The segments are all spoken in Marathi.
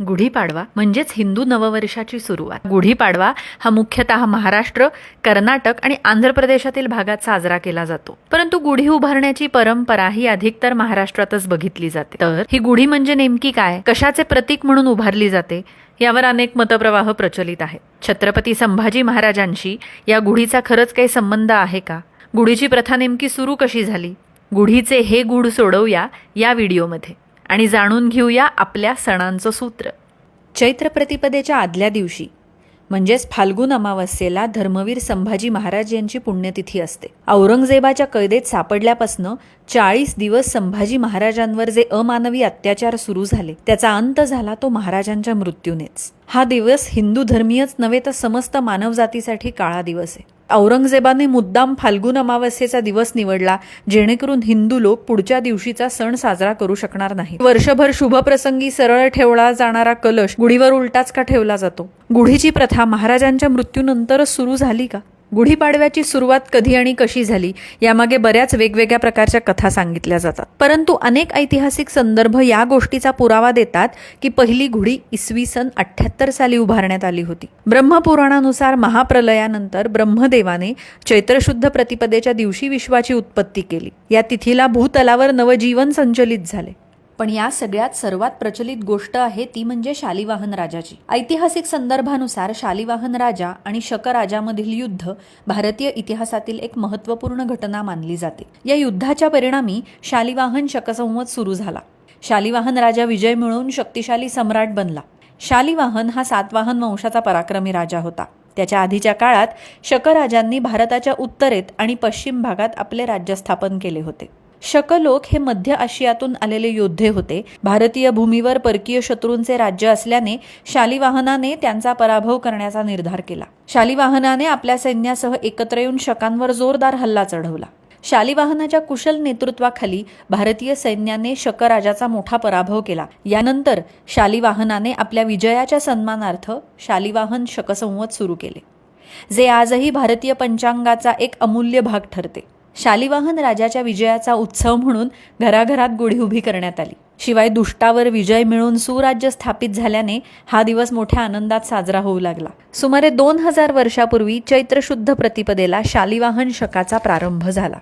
गुढीपाडवा म्हणजेच हिंदू नववर्षाची सुरुवात। गुढीपाडवा हा मुख्यतः महाराष्ट्र, कर्नाटक आणि आंध्र प्रदेशातील भागात साजरा केला जातो। परंतु गुढी उभारण्याची परंपरा ही अधिकतर महाराष्ट्रातच बघितली जाते। तर ही गुढी म्हणजे नेमकी काय, कशाचे प्रतीक म्हणून उभारली जाते, यावर अनेक मतप्रवाह प्रचलित आहेत। छत्रपती संभाजी महाराजांशी या गुढीचा खरंच काही संबंध आहे का? गुढीची प्रथा नेमकी सुरू कशी झाली? गुढीचे हे गूढ सोडवूया या व्हिडिओमध्ये आणि जाणून घेऊया आपल्या सणांचं सूत्र। चैत्र प्रतिपदेच्या आदल्या दिवशी म्हणजेच फाल्गुन अमावस्येला धर्मवीर संभाजी महाराज यांची पुण्यतिथी असते। औरंगजेबाच्या कैदेत सापडल्यापासून 40 दिवस संभाजी महाराजांवर जे अमानवी अत्याचार सुरू झाले त्याचा अंत झाला तो महाराजांच्या मृत्यूनेच। हा दिवस हिंदू धर्मीयच नव्हे तर समस्त मानवजातीसाठी काळा दिवस आहे। औरंगजेबाने मुद्दाम फाल्गुन अमावस्येचा दिवस निवडला जेणेकरून हिंदू लोक पुढच्या दिवशीचा सण साजरा करू शकणार नाही। वर्षभर शुभप्रसंगी सरळ ठेवला जाणारा कलश गुढीवर उलटाच का ठेवला जातो? गुढीची प्रथा महाराजांच्या मृत्यूनंतरच सुरू झाली का? गुढीपाडव्याची सुरुवात कधी आणि कशी झाली यामागे बऱ्याच वेगवेगळ्या प्रकारच्या कथा सांगितल्या जातात। परंतु अनेक ऐतिहासिक संदर्भ या गोष्टीचा पुरावा देतात की पहिली गुढी इसवी सन 78 साली उभारण्यात आली होती। ब्रह्मपुराणानुसार महाप्रलयानंतर ब्रह्मदेवाने चैत्र शुद्ध प्रतिपदेच्या दिवशी विश्वाची उत्पत्ती केली। या तिथीला भूतलावर नवजीवन संचलित झाले। पण या सगळ्यात सर्वात प्रचलित गोष्ट आहे ती म्हणजे शालिवाहन राजाची। ऐतिहासिक संदर्भानुसार शालिवाहन राजा आणि शक राजामधील युद्ध भारतीय इतिहासातील एक महत्त्वपूर्ण घटना मानली जाते। या युद्धाच्या परिणामी शालिवाहन शकसंवत सुरू झाला। शालिवाहन राजा विजय मिळवून शक्तिशाली सम्राट बनला। शालिवाहन हा सातवाहन वंशाचा पराक्रमी राजा होता। त्याच्या आधीच्या काळात शक राजांनी भारताच्या उत्तरेत आणि पश्चिम भागात आपले राज्य स्थापन केले होते। शक लोक हे मध्य आशियातून आलेले योद्धे होते। भारतीय भूमीवर परकीय शत्रूंचे राज्य असल्याने शालिवाहनाने त्यांचा पराभव करण्याचा निर्धार केला। शालिवाहनाने आपल्या सैन्यासह एकत्र येऊन शकांवर जोरदार हल्ला चढवला। शालिवाहनाच्या कुशल नेतृत्वाखाली भारतीय सैन्याने शक राजाचा मोठा पराभव केला। यानंतर शालिवाहनाने आपल्या विजयाच्या सन्मानार्थ शालिवाहन शकसंवत सुरू केले, जे आजही भारतीय पंचांगाचा एक अमूल्य भाग ठरते। शालिवाहन राजाच्या विजयाचा उत्सव म्हणून घराघरात गुढी उभी करण्यात आली। शिवाय दुष्टावर विजय मिळवून सुराज्य स्थापित झाल्याने हा दिवस मोठ्या आनंदात साजरा होऊ लागला। सुमारे 2000 वर्षापूर्वी चैत्र शुद्ध प्रतिपदेला शालिवाहन शकाचा प्रारंभ झाला।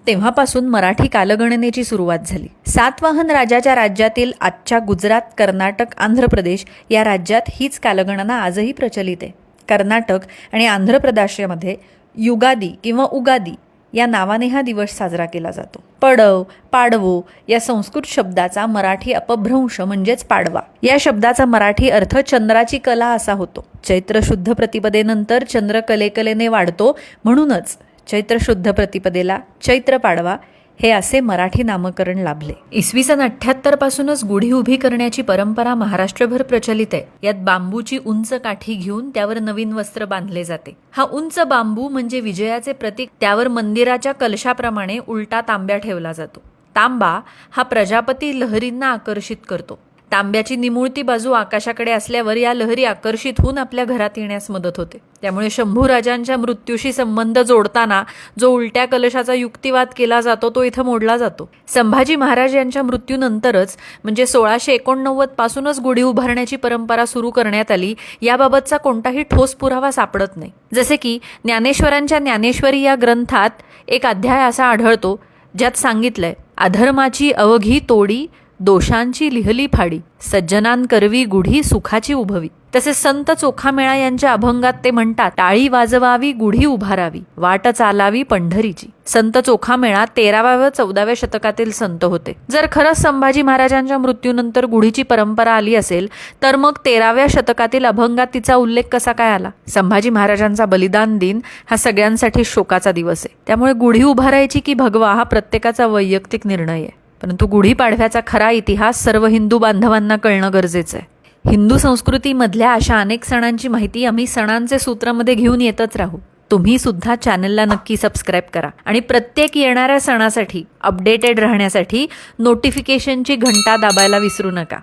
तेव्हापासून मराठी कालगणनेची सुरुवात झाली। सातवाहन राजाच्या राज्यातील आजच्या गुजरात, कर्नाटक, आंध्र प्रदेश या राज्यात हीच कालगणना आजही प्रचलित आहे। कर्नाटक आणि आंध्र प्रदेशामध्ये युगादी किंवा उगादी या नावाने हा दिवस साजरा केला जातो। पडव, पाडवो या संस्कृत शब्दाचा मराठी अपभ्रंश म्हणजेच पाडवा। या शब्दाचा मराठी अर्थ चंद्राची कला असा होतो। चैत्र शुद्ध प्रतिपदेनंतर चंद्र कलेकलेने वाढतो, म्हणूनच चैत्र शुद्ध प्रतिपदेला चैत्र पाडवा हे असे मराठी नामकरण लाभले। इसवी सन 78 पासूनच गुढी उभी करण्याची परंपरा महाराष्ट्रभर प्रचलित आहे। यात बांबूची उंच काठी घेऊन त्यावर नवीन वस्त्र बांधले जाते। हा उंच बांबू म्हणजे विजयाचे प्रतीक। त्यावर मंदिराच्या कलशाप्रमाणे उलटा तांब्या ठेवला जातो। तांबा हा प्रजापती लहरींना आकर्षित करतो। तांब्याची निमुळती बाजू आकाशाकडे असल्यावर या लहरी आकर्षित होऊन आपल्या घरात येण्यास मदत होते। त्यामुळे शंभू राजांच्या मृत्यूशी संबंध जोडताना जो उलट्या कलशाचा युक्तिवाद केला जातो तो इथं मोडला जातो। संभाजी महाराज यांच्या मृत्यूनंतरच म्हणजे 1689 पासूनच गुढी उभारण्याची परंपरा सुरू करण्यात आली। याबाबतचा कोणताही ठोस पुरावा सापडत नाही। जसे की ज्ञानेश्वरांच्या ज्ञानेश्वरी या ग्रंथात एक अध्याय असा आढळतो ज्यात सांगितलंय, अधर्माची अवघी तोडी, दोषांची लिहली फाडी, सज्जनांकरवी गुढी सुखाची उभवी। तसेच संत चोखामेळा यांच्या अभंगात ते म्हणतात, टाळी वाजवावी गुढी उभारावी, वाट चालावी पंढरीची। संत चोखामेळा 13व्या व 14व्या शतकातील संत होते। जर खरंच संभाजी महाराजांच्या मृत्यूनंतर गुढीची परंपरा आली असेल तर मग 13व्या शतकातील अभंगात तिचा उल्लेख कसा काय आला? संभाजी महाराजांचा बलिदान दिन हा सगळ्यांसाठी शोकाचा दिवस आहे। त्यामुळे गुढी उभारायची की भगवा हा प्रत्येकाचा वैयक्तिक निर्णय आहे। परंतु गुढीपाडव्याचा खरा इतिहास सर्व हिंदू बांधवांना कळणं गरजेचं आहे। हिंदू संस्कृतीमधल्या अशा अनेक सणांची माहिती आम्ही सणांचे सूत्रामध्ये घेऊन येतच राहू। तुम्ही सुद्धा चॅनलला नक्की सबस्क्राईब करा आणि प्रत्येक येणाऱ्या सणासाठी अपडेटेड राहण्यासाठी नोटिफिकेशनची घंटा दाबायला विसरू नका।